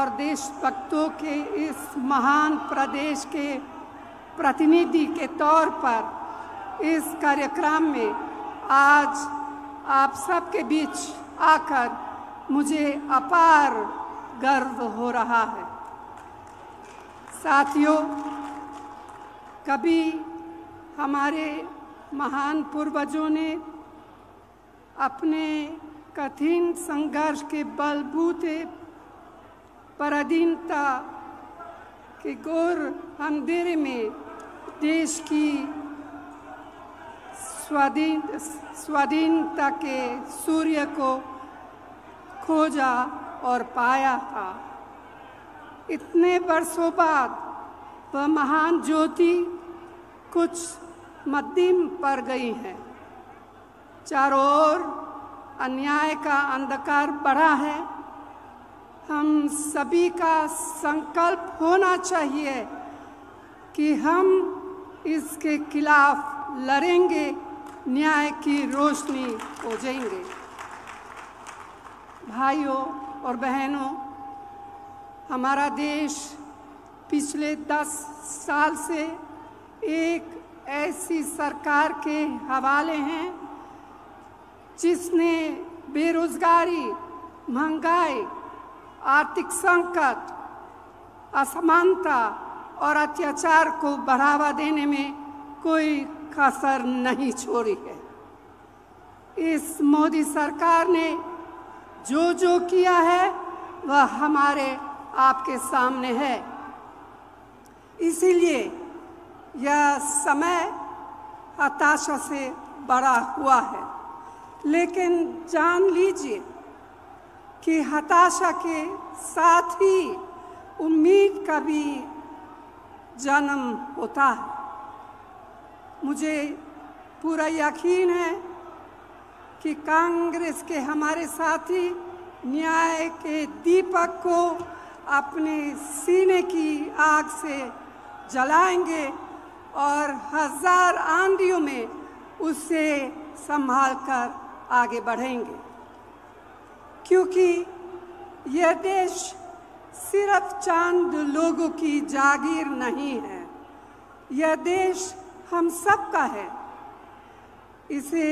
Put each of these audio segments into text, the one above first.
और देशभक्तों के इस महान प्रदेश के प्रतिनिधि के तौर पर इस कार्यक्रम में आज आप सबके बीच आकर मुझे अपार गर्व हो रहा है। साथियों, कभी हमारे महान पूर्वजों ने अपने कठिन संघर्ष के बलबूते पराधीनता के घोर अंधेरे में देश की स्वाधीनता के सूर्य को खोजा और पाया था। इतने वर्षों बाद वह महान ज्योति कुछ मध्यम पड़ गई है। चारों ओर अन्याय का अंधकार बढ़ा है। हम सभी का संकल्प होना चाहिए कि हम इसके खिलाफ लड़ेंगे, न्याय की रोशनी हो जाएंगे। भाइयों और बहनों, हमारा देश पिछले 10 साल से एक ऐसी सरकार के हवाले हैं जिसने बेरोजगारी, महंगाई, आर्थिक संकट, असमानता और अत्याचार को बढ़ावा देने में कोई कसर नहीं छोड़ी है। इस मोदी सरकार ने जो किया है वह हमारे आपके सामने है। इसीलिए यह समय हताशा से भरा हुआ है, लेकिन जान लीजिए कि हताशा के साथ ही उम्मीद का भी जन्म होता है। मुझे पूरा यकीन है कि कांग्रेस के हमारे साथी न्याय के दीपक को अपने सीने की आग से जलाएंगे और हजार आंधियों में उसे संभाल कर आगे बढ़ेंगे, क्योंकि यह देश सिर्फ चंद लोगों की जागीर नहीं है। यह देश हम सब का है। इसे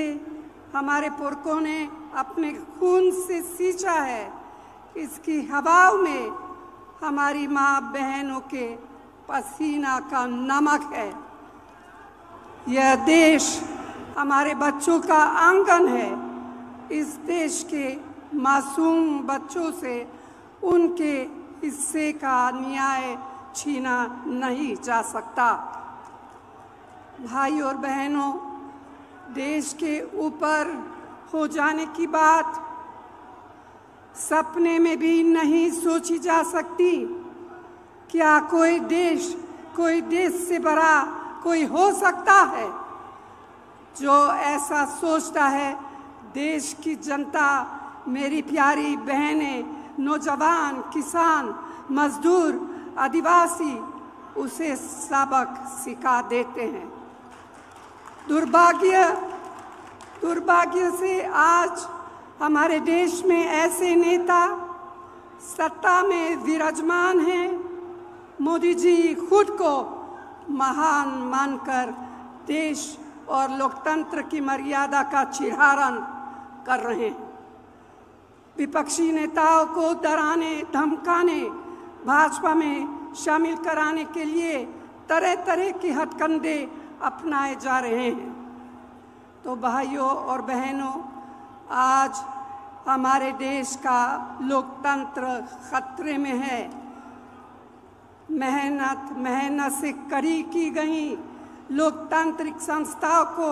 हमारे पुरखों ने अपने खून से सींचा है। इसकी हवाओं में हमारी माँ बहनों के पसीना का नमक है। यह देश हमारे बच्चों का आंगन है। इस देश के मासूम बच्चों से उनके हिस्से का न्याय छीना नहीं जा सकता। भाई और बहनों, देश के ऊपर हो जाने की बात सपने में भी नहीं सोची जा सकती। क्या कोई देश से बड़ा कोई हो सकता है? जो ऐसा सोचता है, देश की जनता, मेरी प्यारी बहनें, नौजवान, किसान, मजदूर, आदिवासी उसे सबक सिखा देते हैं। दुर्भाग्य से आज हमारे देश में ऐसे नेता सत्ता में विराजमान हैं। मोदी जी खुद को महान मानकर देश और लोकतंत्र की मर्यादा का चिढ़ारण कर रहे हैं। विपक्षी नेताओं को डराने, धमकाने, भाजपा में शामिल कराने के लिए तरह तरह के हथकंडे अपनाए जा रहे हैं। तो भाइयों और बहनों, आज हमारे देश का लोकतंत्र खतरे में है। मेहनत से खड़ी की गई लोकतांत्रिक संस्थाओं को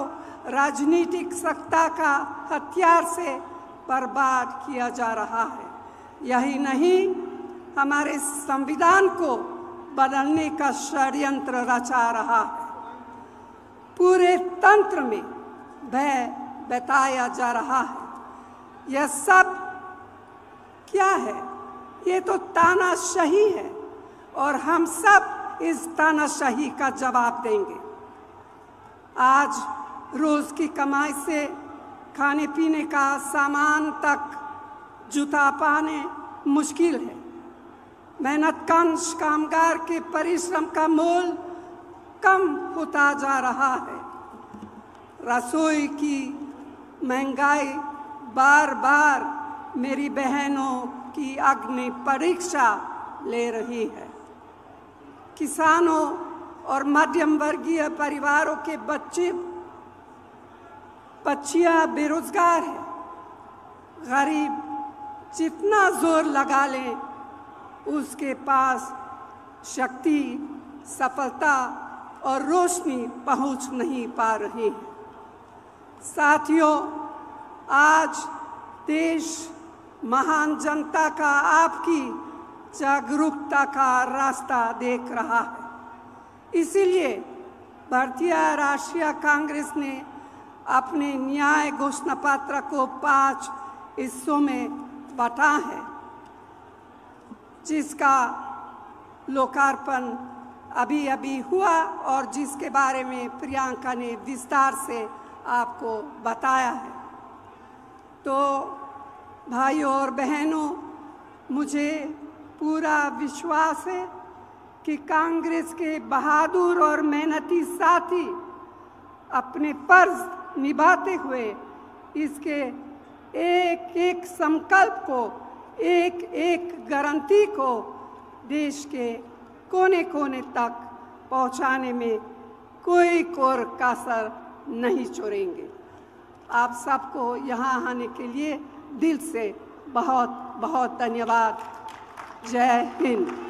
राजनीतिक सत्ता का हथियार से बर्बाद किया जा रहा है। यही नहीं, हमारे संविधान को बदलने का षड्यंत्र रचा रहा है। पूरे तंत्र में भय बताया जा रहा है। यह सब क्या है? ये तो तानाशाही है और हम सब इस तानाशाही का जवाब देंगे। आज रोज की कमाई से खाने पीने का सामान तक जुटा पाने मुश्किल है। मेहनतकश कामगार के परिश्रम का मोल कम होता जा रहा है। रसोई की महंगाई बार बार मेरी बहनों की अग्नि परीक्षा ले रही है। किसानों और मध्यम वर्गीय परिवारों के बच्चियां बेरोजगार हैं। गरीब जितना जोर लगा ले उसके पास शक्ति, सफलता और रोशनी पहुंच नहीं पा रही है। साथियों, आज देश महान जनता का आपकी जागरूकता का रास्ता देख रहा है। इसीलिए भारतीय राष्ट्रीय कांग्रेस ने अपने न्याय घोषणा पत्र को 5 हिस्सों में बांटा है, जिसका लोकार्पण अभी अभी हुआ और जिसके बारे में प्रियंका ने विस्तार से आपको बताया है। तो भाइयों और बहनों, मुझे पूरा विश्वास है कि कांग्रेस के बहादुर और मेहनती साथी अपने फर्ज निभाते हुए इसके एक एक संकल्प को, एक एक गारंटी को देश के कोने कोने तक पहुंचाने में कोई कोर कसर नहीं छोड़ेंगे। आप सबको यहाँ आने के लिए दिल से बहुत बहुत धन्यवाद। जय हिंद।